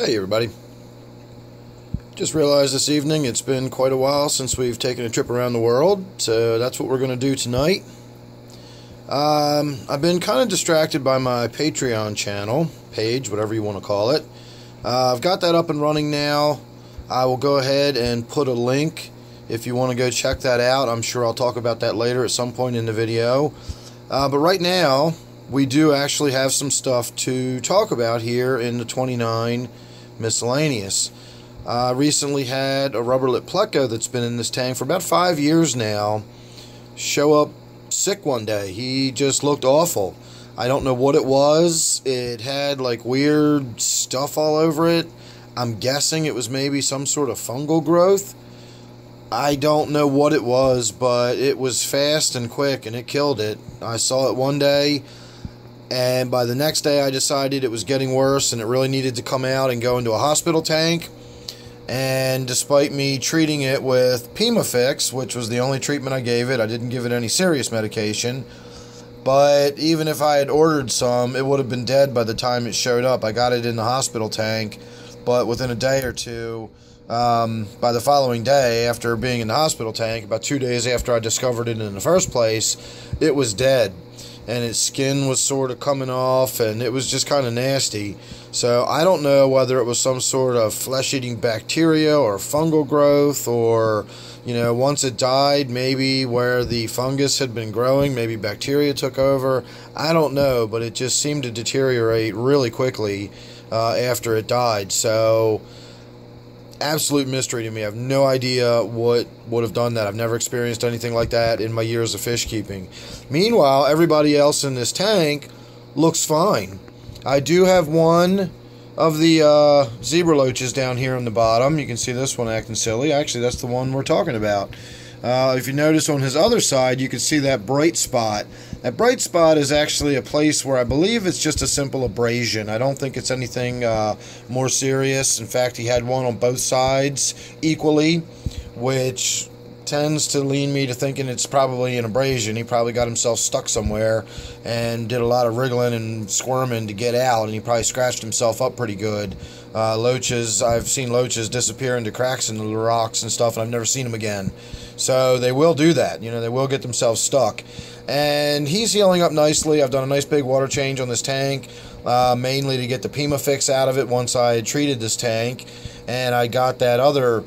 Hey everybody. Just realized this evening it's been quite a while since we've taken a trip around the world, so that's what we're going to do tonight. I've been kind of distracted by my Patreon channel, page, whatever you want to call it. I've got that up and running now. I will go ahead and put a link if you want to go check that out. I'm sure I'll talk about that later at some point in the video. But right now, we do actually have some stuff to talk about here in the 29 miscellaneous. I recently had a rubber lip pleco that's been in this tank for about 5 years now show up sick one day. He just looked awful. I don't know what it was. It had like weird stuff all over it. I'm guessing it was maybe some sort of fungal growth. I don't know what it was, but it was fast and quick and it killed it. I saw it one day, and by the next day I decided it was getting worse and it really needed to come out and go into a hospital tank. And despite me treating it with Pimafix, which was the only treatment I gave it, I didn't give it any serious medication. But even if I had ordered some, it would have been dead by the time it showed up. I got it in the hospital tank, but within a day or two, by the following day, after being in the hospital tank, about 2 days after I discovered it in the first place, it was dead. And its skin was sort of coming off, and it was just kind of nasty. So I don't know whether it was some sort of flesh-eating bacteria or fungal growth, or, you know, once it died, maybe where the fungus had been growing, maybe bacteria took over. I don't know, but it just seemed to deteriorate really quickly after it died. So absolute mystery to me. I have no idea what would have done that. I've never experienced anything like that in my years of fish keeping. Meanwhile, everybody else in this tank looks fine. I do have one of the zebra loaches down here on the bottom. You can see this one acting silly. Actually, that's the one we're talking about. If you notice on his other side, you can see that bright spot. That bright spot is actually a place where I believe it's just a simple abrasion. I don't think it's anything more serious. In fact, he had one on both sides equally, which tends to lean me to thinking it's probably an abrasion. He probably got himself stuck somewhere and did a lot of wriggling and squirming to get out, and he probably scratched himself up pretty good. Loaches, I've seen loaches disappear into cracks in the rocks and stuff, and I've never seen them again. So they will do that. You know, they will get themselves stuck. And he's healing up nicely. I've done a nice big water change on this tank, mainly to get the Pimafix out of it once I had treated this tank. And I got that other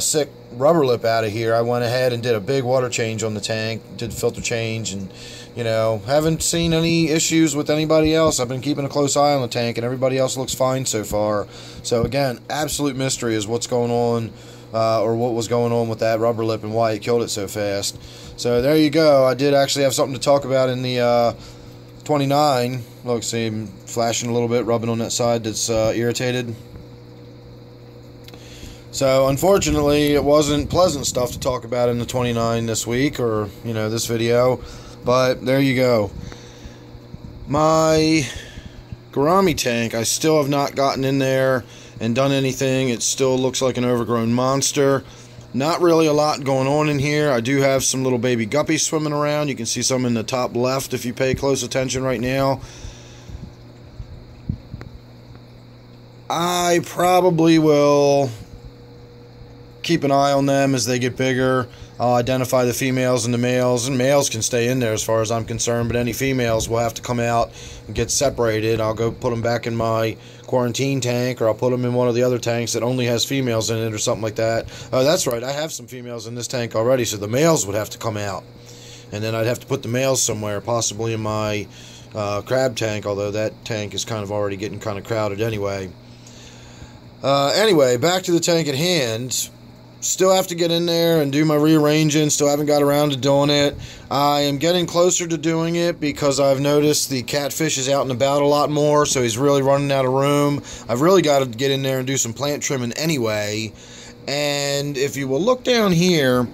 sick rubber lip out of here. I went ahead and did a big water change on the tank, did filter change, and, you know, haven't seen any issues with anybody else. I've been keeping a close eye on the tank, and everybody else looks fine so far. So again, absolute mystery is what's going on, or what was going on with that rubber lip and why it killed it so fast. So there you go. I did actually have something to talk about in the 29. Look, see, I'm flashing a little bit, rubbing on that side that's irritated. So unfortunately, it wasn't pleasant stuff to talk about in the 29 this week, or, you know, this video. But there you go. My gourami tank, I still have not gotten in there and done anything. It still looks like an overgrown monster. Not really a lot going on in here. I do have some little baby guppies swimming around. You can see some in the top left if you pay close attention right now. I probably will keep an eye on them as they get bigger. I'll identify the females and the males, and males can stay in there as far as I'm concerned, but any females will have to come out and get separated. I'll go put them back in my quarantine tank, or I'll put them in one of the other tanks that only has females in it or something like that. Oh, that's right, I have some females in this tank already, so the males would have to come out. And then I'd have to put the males somewhere, possibly in my crab tank, although that tank is kind of already getting kind of crowded anyway. Anyway, back to the tank at hand. Still have to get in there and do my rearranging. Still haven't got around to doing it. I am getting closer to doing it because I've noticed the catfish is out and about a lot more, so he's really running out of room. I've really got to get in there and do some plant trimming anyway. And if you will look down here,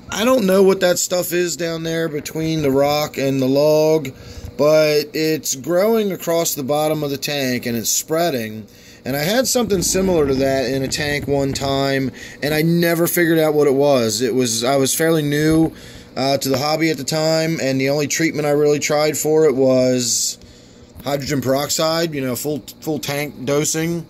I don't know what that stuff is down there between the rock and the log, but it's growing across the bottom of the tank and it's spreading. And I had something similar to that in a tank one time, and I never figured out what it was. I was fairly new to the hobby at the time, and the only treatment I really tried for it was hydrogen peroxide, you know, full tank dosing.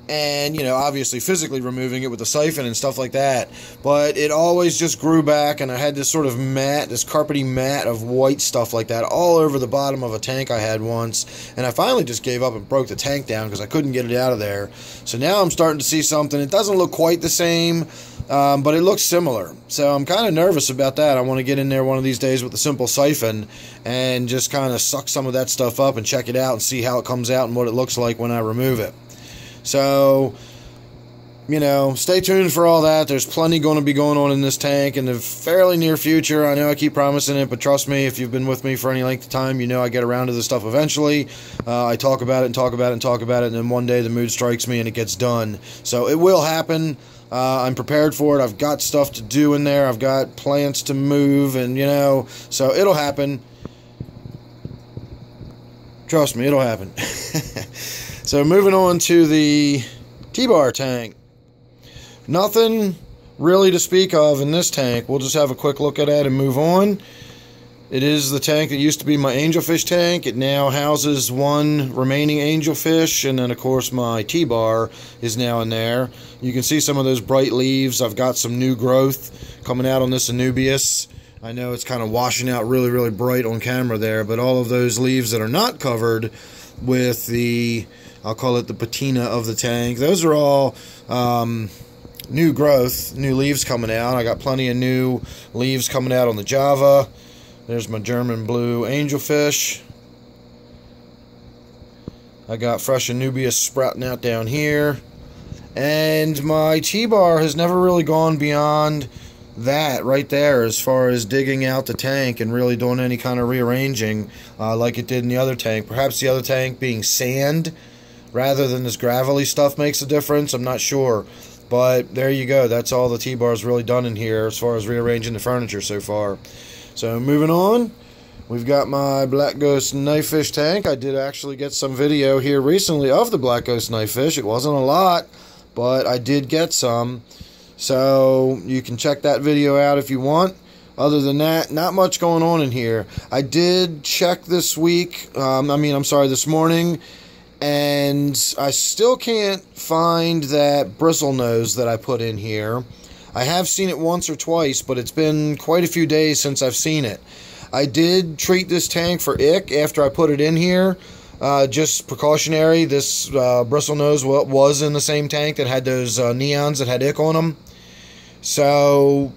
and, you know, obviously physically removing it with the siphon and stuff like that, but it always just grew back, and I had this sort of mat, this carpety mat of white stuff like that all over the bottom of a tank I had once, and I finally just gave up and broke the tank down because I couldn't get it out of there. So now I'm starting to see something. It doesn't look quite the same, but it looks similar, so I'm kind of nervous about that. I want to get in there one of these days with a simple siphon and just kind of suck some of that stuff up and check it out and see how it comes out and what it looks like when I remove it. So, you know, stay tuned for all that. There's plenty going to be going on in this tank in the fairly near future. I know I keep promising it, but trust me, if you've been with me for any length of time, you know I get around to this stuff eventually. I talk about it and talk about it and talk about it, and then one day the mood strikes me and it gets done. So it will happen. I'm prepared for it. I've got stuff to do in there. I've got plants to move, and, you know, so it'll happen. Trust me, it'll happen. So moving on to the T-bar tank. Nothing really to speak of in this tank. We'll just have a quick look at it and move on. It is the tank that used to be my angelfish tank. It now houses one remaining angelfish, and then of course my T-bar is now in there. You can see some of those bright leaves. I've got some new growth coming out on this Anubias. I know it's kind of washing out really, really bright on camera there, but all of those leaves that are not covered with the, I'll call it the patina of the tank, those are all new growth, new leaves coming out. I got plenty of new leaves coming out on the Java. There's my German blue angelfish. I got fresh Anubias sprouting out down here. And my T-bar has never really gone beyond that right there as far as digging out the tank and really doing any kind of rearranging like it did in the other tank. Perhaps the other tank being sand rather than this gravelly stuff makes a difference. I'm not sure. But there you go. That's all the T-bar's really done in here as far as rearranging the furniture so far. So moving on, we've got my Black Ghost knifefish tank. I did actually get some video here recently of the Black Ghost knifefish. It wasn't a lot, but I did get some. So you can check that video out if you want. Other than that, not much going on in here. I did check this week, this morning, and I still can't find that bristlenose that I put in here. I have seen it once or twice, but it's been quite a few days since I've seen it. I did treat this tank for ick after I put it in here. Just precautionary. This bristlenose was in the same tank that had those neons that had ick on them. So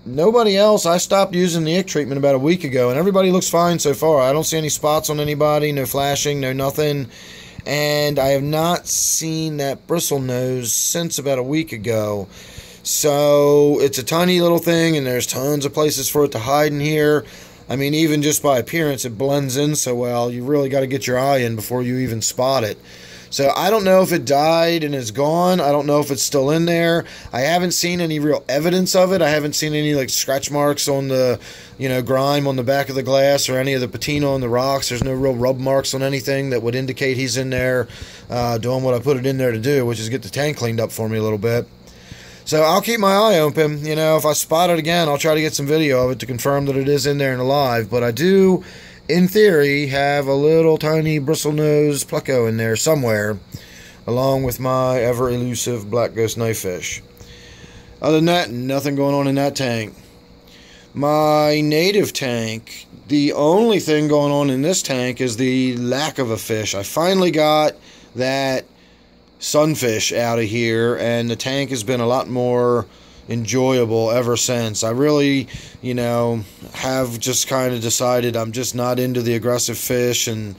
nobody else. I stopped using the ick treatment about a week ago, and everybody looks fine so far. I don't see any spots on anybody, no flashing, no nothing. And I have not seen that bristlenose since about a week ago. So it's a tiny little thing, and there's tons of places for it to hide in here. I mean, even just by appearance, it blends in so well. You really got to get your eye in before you even spot it. So I don't know if it died and is gone. I don't know if it's still in there. I haven't seen any real evidence of it. I haven't seen any like scratch marks on the, grime on the back of the glass or any of the patina on the rocks. There's no real rub marks on anything that would indicate he's in there doing what I put it in there to do, which is get the tank cleaned up for me a little bit. So I'll keep my eye open. If I spot it again, I'll try to get some video of it to confirm that it is in there and alive. But I do, in theory, have a little tiny bristlenose pleco in there somewhere, along with my ever-elusive Black Ghost knifefish. Other than that, nothing going on in that tank. My native tank, the only thing going on in this tank is the lack of a fish. I finally got that sunfish out of here, and the tank has been a lot more enjoyable ever since. I really, have just kind of decided I'm just not into the aggressive fish, and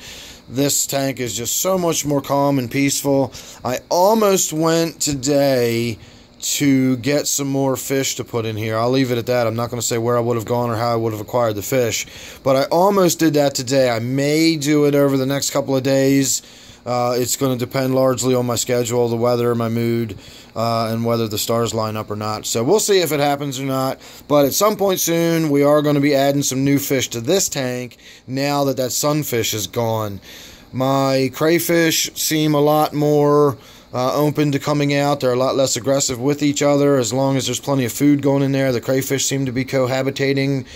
this tank is just so much more calm and peaceful. I almost went today to get some more fish to put in here. I'll leave it at that. I'm not going to say where I would have gone or how I would have acquired the fish, but I almost did that today. I may do it over the next couple of days. It's going to depend largely on my schedule, the weather, my mood, and whether the stars line up or not. So we'll see if it happens or not. But at some point soon, we are going to be adding some new fish to this tank now that sunfish is gone. My crayfish seem a lot more open to coming out. They're a lot less aggressive with each other as long as there's plenty of food going in there. The crayfish seem to be cohabitating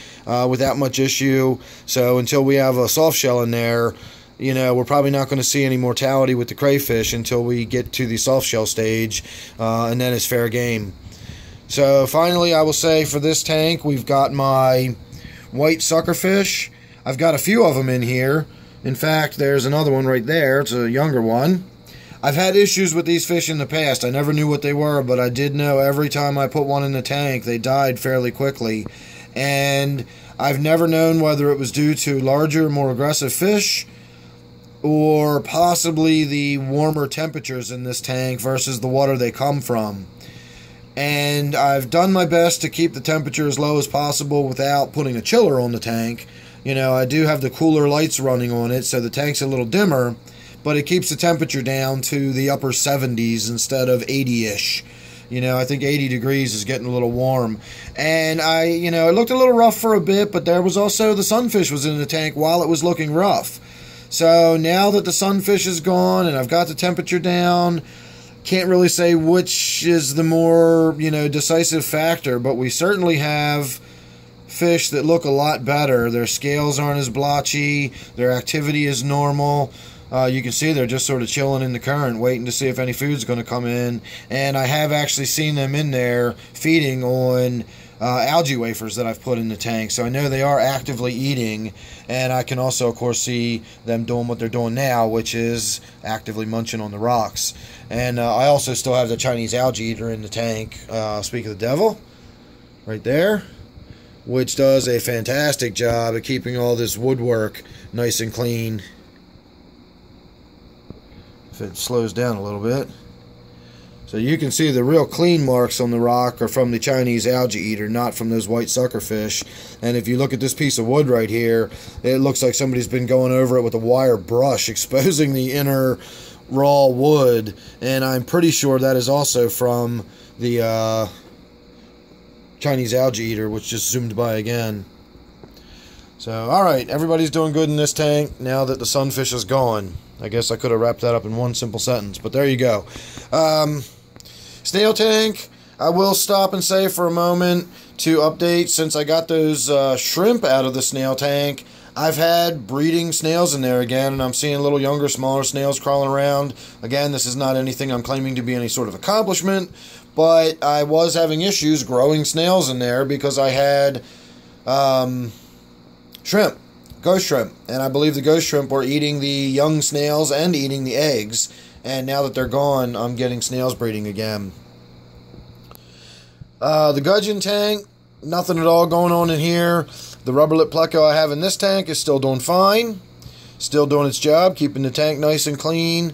without much issue. So until we have a soft shell in there, we're probably not going to see any mortality with the crayfish until we get to the soft shell stage, and then it's fair game. So finally, I will say for this tank, we've got my white suckerfish. I've got a few of them in here. In fact, there's another one right there. It's a younger one. I've had issues with these fish in the past. I never knew what they were, but I did know every time I put one in the tank, they died fairly quickly. And I've never known whether it was due to larger, more aggressive fish, or possibly the warmer temperatures in this tank versus the water they come from. And I've done my best to keep the temperature as low as possible without putting a chiller on the tank. I do have the cooler lights running on it, so the tank's a little dimmer, but it keeps the temperature down to the upper 70s instead of 80-ish. I think 80 degrees is getting a little warm. And it looked a little rough for a bit, but there was also the sunfish was in the tank while it was looking rough. So now that the sunfish is gone and I've got the temperature down, can't really say which is the more, decisive factor, but we certainly have fish that look a lot better. Their scales aren't as blotchy, their activity is normal. You can see they're just sort of chilling in the current, waiting to see if any food's going to come in. And I have actually seen them in there feeding on algae wafers that I've put in the tank. So I know they are actively eating, and I can also, of course, see them doing what they're doing now, which is actively munching on the rocks. And I also still have the Chinese algae eater in the tank. Speak of the devil, right there, which does a fantastic job at keeping all this woodwork nice and clean. If it slows down a little bit. So you can see the real clean marks on the rock are from the Chinese algae eater, not from those white suckerfish. And if you look at this piece of wood right here, it looks like somebody's been going over it with a wire brush, exposing the inner raw wood. And I'm pretty sure that is also from the Chinese algae eater, which just zoomed by again. So, alright, everybody's doing good in this tank now that the sunfish is gone. I guess I could have wrapped that up in one simple sentence, but there you go. Snail tank, I will stop and say for a moment to update, since I got those shrimp out of the snail tank, I've had breeding snails in there again, and I'm seeing little younger, smaller snails crawling around. Again, this is not anything I'm claiming to be any sort of accomplishment, but I was having issues growing snails in there because I had shrimp. Ghost shrimp, and I believe the ghost shrimp were eating the young snails and eating the eggs, and now that they're gone, I'm getting snails breeding again. The gudgeon tank, nothing at all going on in here. The rubber lip pleco I have in this tank is still doing fine, still doing its job, keeping the tank nice and clean.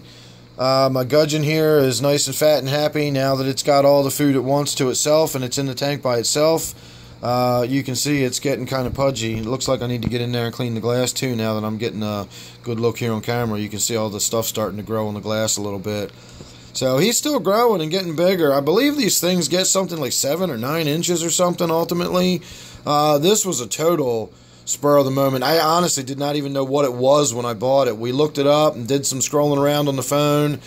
My gudgeon here is nice and fat and happy now that it's got all the food it wants to itself and it's in the tank by itself. You can see it's getting kind of pudgy. It looks like I need to get in there and clean the glass too now that I'm getting a good look here on camera. You can see all the stuff starting to grow on the glass a little bit. So he's still growing and getting bigger. I believe these things get something like 7 or 9 inches or something ultimately. This was a total spur of the moment. I honestly did not even know what it was when I bought it. We looked it up and did some scrolling around on the phone,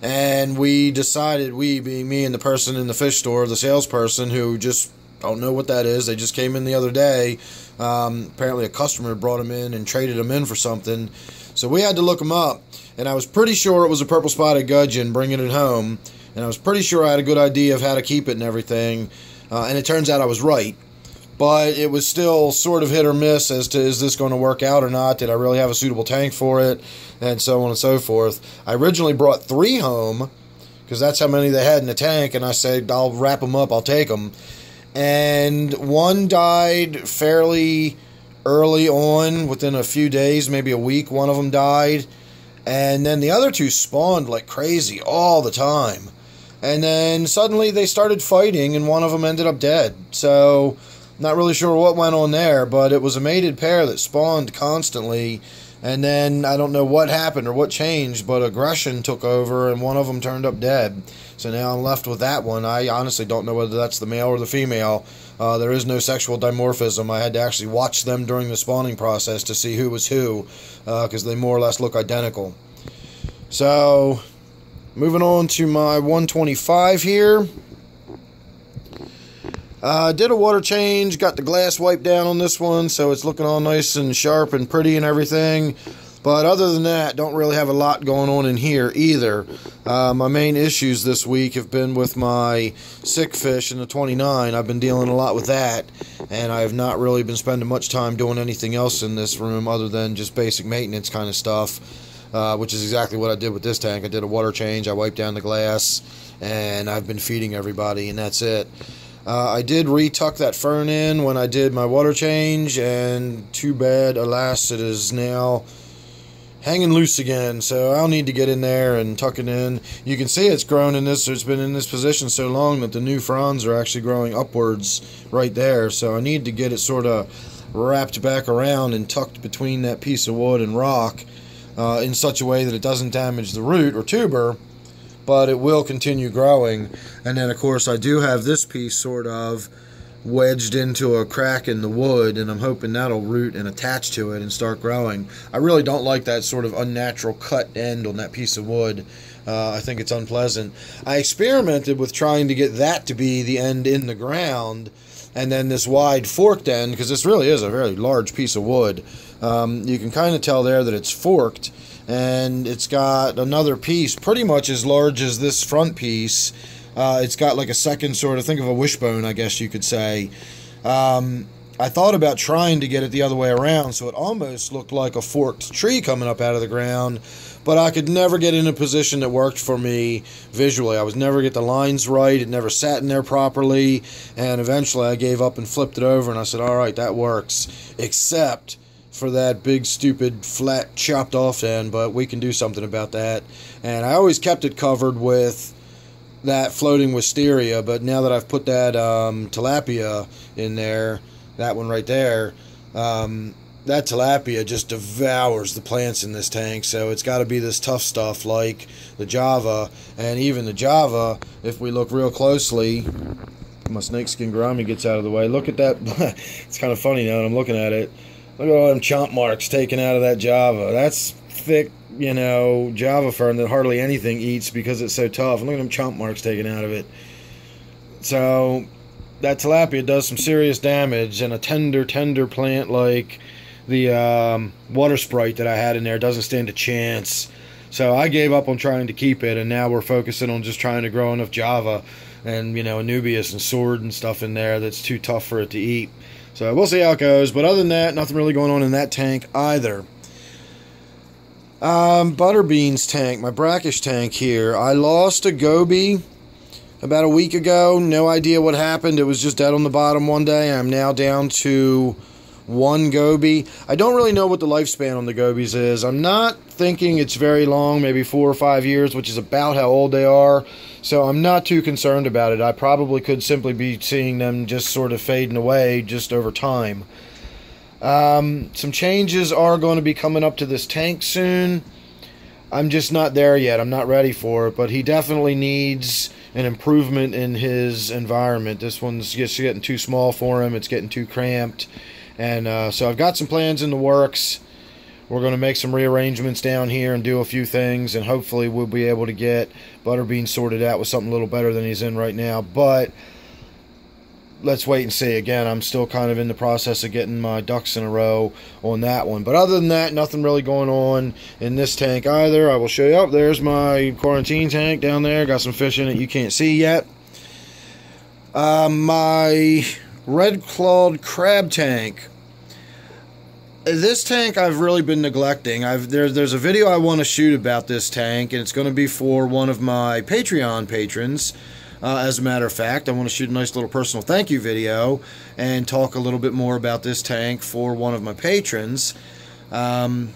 and we decided, we being me and the person in the fish store, the salesperson who just don't know what that is. They just came in the other day. Apparently a customer brought them in and traded them in for something. So we had to look them up. And I was pretty sure it was a purple spotted gudgeon bringing it home. And I was pretty sure I had a good idea of how to keep it and everything. And it turns out I was right. But it was still sort of hit or miss as to, is this going to work out or not? Did I really have a suitable tank for it? And so on and so forth. I originally brought 3 home, because that's how many they had in the tank. And I said, I'll wrap them up, I'll take them. And one died fairly early on, within a few days, maybe a week, one of them died. And then the other 2 spawned like crazy all the time. And then suddenly they started fighting, and one of them ended up dead. So, not really sure what went on there, but it was a mated pair that spawned constantly. And then, I don't know what happened or what changed, but aggression took over, and one of them turned up dead. So now I'm left with that one. I honestly don't know whether that's the male or the female. There is no sexual dimorphism. I had to actually watch them during the spawning process to see who was who, because they more or less look identical. So, moving on to my 125 here. Did a water change, got the glass wiped down on this one, so it's looking all nice and sharp and pretty and everything. But other than that, don't really have a lot going on in here either. My main issues this week have been with my sick fish in the 29. I've been dealing a lot with that, and I have not really been spending much time doing anything else in this room other than just basic maintenance kind of stuff, which is exactly what I did with this tank. I did a water change, I wiped down the glass, and I've been feeding everybody, and that's it. I did retuck that fern in when I did my water change, and too bad, alas, it is now hanging loose again, so I'll need to get in there and tuck it in. You can see it's grown in this, it's been in this position so long that the new fronds are actually growing upwards right there, so I need to get it sort of wrapped back around and tucked between that piece of wood and rock in such a way that it doesn't damage the root or tuber, but it will continue growing. And then of course I do have this piece sort of wedged into a crack in the wood, and I'm hoping that'll root and attach to it and start growing. I really don't like that sort of unnatural cut end on that piece of wood. I think it's unpleasant. I experimented with trying to get that to be the end in the ground, and then this wide forked end, because this really is a very large piece of wood. You can kind of tell there that it's forked, and it's got another piece pretty much as large as this front piece. It's got like a second sort of, think of a wishbone, I guess you could say. I thought about trying to get it the other way around, so it almost looked like a forked tree coming up out of the ground, but I could never get in a position that worked for me visually. I was never get the lines right, it never sat in there properly, and eventually I gave up and flipped it over, and I said, alright, that works, except for that big, stupid, flat, chopped off end, but we can do something about that. And I always kept it covered with that floating wisteria, but now that I've put that tilapia in there, that one right there, that tilapia just devours the plants in this tank, so it's got to be this tough stuff like the Java. And even the Java, if we look real closely, my snakeskin gourami gets out of the way, look at that. It's kind of funny now that I'm looking at it. Look at all them chomp marks taken out of that Java. That's thick, you know, Java fern that hardly anything eats because it's so tough. And look at them chomp marks taken out of it. So that tilapia does some serious damage, and a tender plant like the water sprite that I had in there doesn't stand a chance. So I gave up on trying to keep it, and now we're focusing on just trying to grow enough Java and, you know, Anubias and sword and stuff in there that's too tough for it to eat. So we'll see how it goes, but other than that, nothing really going on in that tank either. Butterbean's tank, my Brackish tank here. I lost a goby about a week ago. No idea what happened. It was just dead on the bottom one day. I'm now down to one goby. I don't really know what the lifespan on the gobies is. I'm not thinking it's very long, maybe 4 or 5 years, which is about how old they are. So I'm not too concerned about it. I probably could simply be seeing them just sort of fading away just over time. Some changes are going to be coming up to this tank soon. I'm just not there yet. I'm not ready for it, but he definitely needs an improvement in his environment. This one's just getting too small for him. It's getting too cramped. And so I've got some plans in the works. We're going to make some rearrangements down here and do a few things, and hopefully we'll be able to get Butterbean sorted out with something a little better than he's in right now. But let's wait and see. Again, I'm still kind of in the process of getting my ducks in a row on that one. But other than that, nothing really going on in this tank either. I will show you. There's my quarantine tank down there. Got some fish in it you can't see yet. My red-clawed crab tank. This tank I've really been neglecting. There's a video I want to shoot about this tank, and it's going to be for one of my Patreon patrons. As a matter of fact, I want to shoot a nice little personal thank you video and talk a little bit more about this tank for one of my patrons. And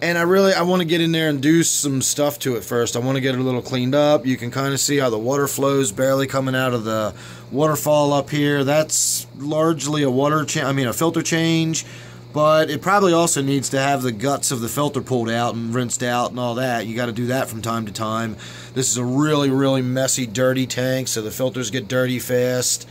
I want to get in there and do some stuff to it first. I want to get it a little cleaned up. You can kind of see how the water flows barely coming out of the waterfall up here. That's largely a filter change. But it probably also needs to have the guts of the filter pulled out and rinsed out and all that. You got to do that from time to time. This is a really, really messy, dirty tank, so the filters get dirty fast.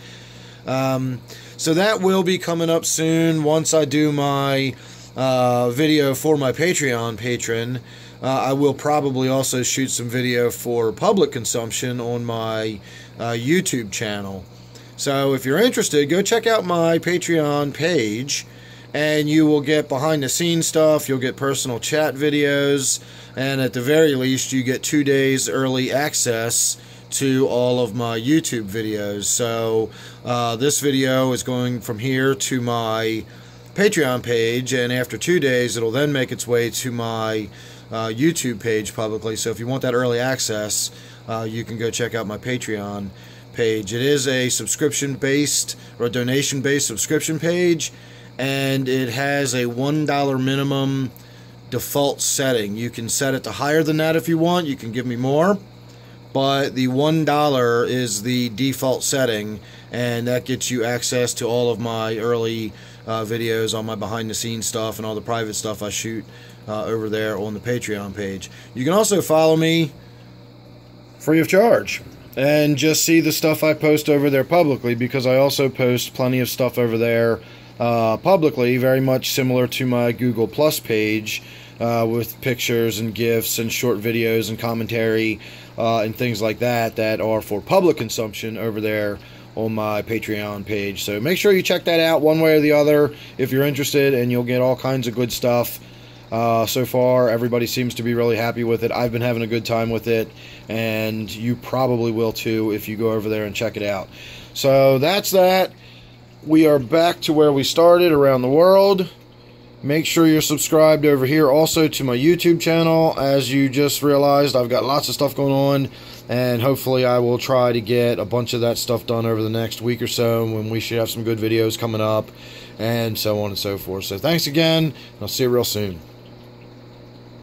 So that will be coming up soon once I do my video for my Patreon patron. I will probably also shoot some video for public consumption on my YouTube channel. So if you're interested, go check out my Patreon page. and you will get behind the scenes stuff, you'll get personal chat videos, and at the very least you get 2 days early access to all of my YouTube videos. So this video is going from here to my Patreon page, and after 2 days it'll then make its way to my YouTube page publicly. So if you want that early access, you can go check out my Patreon page. It is a subscription-based or a donation-based subscription page, and it has a $1 minimum default setting. You can set it to higher than that if you want. You can give me more, but the $1 is the default setting, and that gets you access to all of my early videos on my behind-the-scenes stuff and all the private stuff I shoot over there on the Patreon page. You can also follow me free of charge and just see the stuff I post over there publicly, because I also post plenty of stuff over there publicly, very much similar to my Google Plus page, with pictures and GIFs and short videos and commentary and things like that that are for public consumption over there on my Patreon page. So make sure you check that out one way or the other if you're interested, and you'll get all kinds of good stuff. So far, everybody seems to be really happy with it. I've been having a good time with it, and you probably will too if you go over there and check it out. So that's that. We are back to where we started around the world. Make sure you're subscribed over here also to my YouTube channel. As you just realized, I've got lots of stuff going on, and hopefully I will try to get a bunch of that stuff done over the next week or so, when we should have some good videos coming up, and so on and so forth. So thanks again, and I'll see you real soon.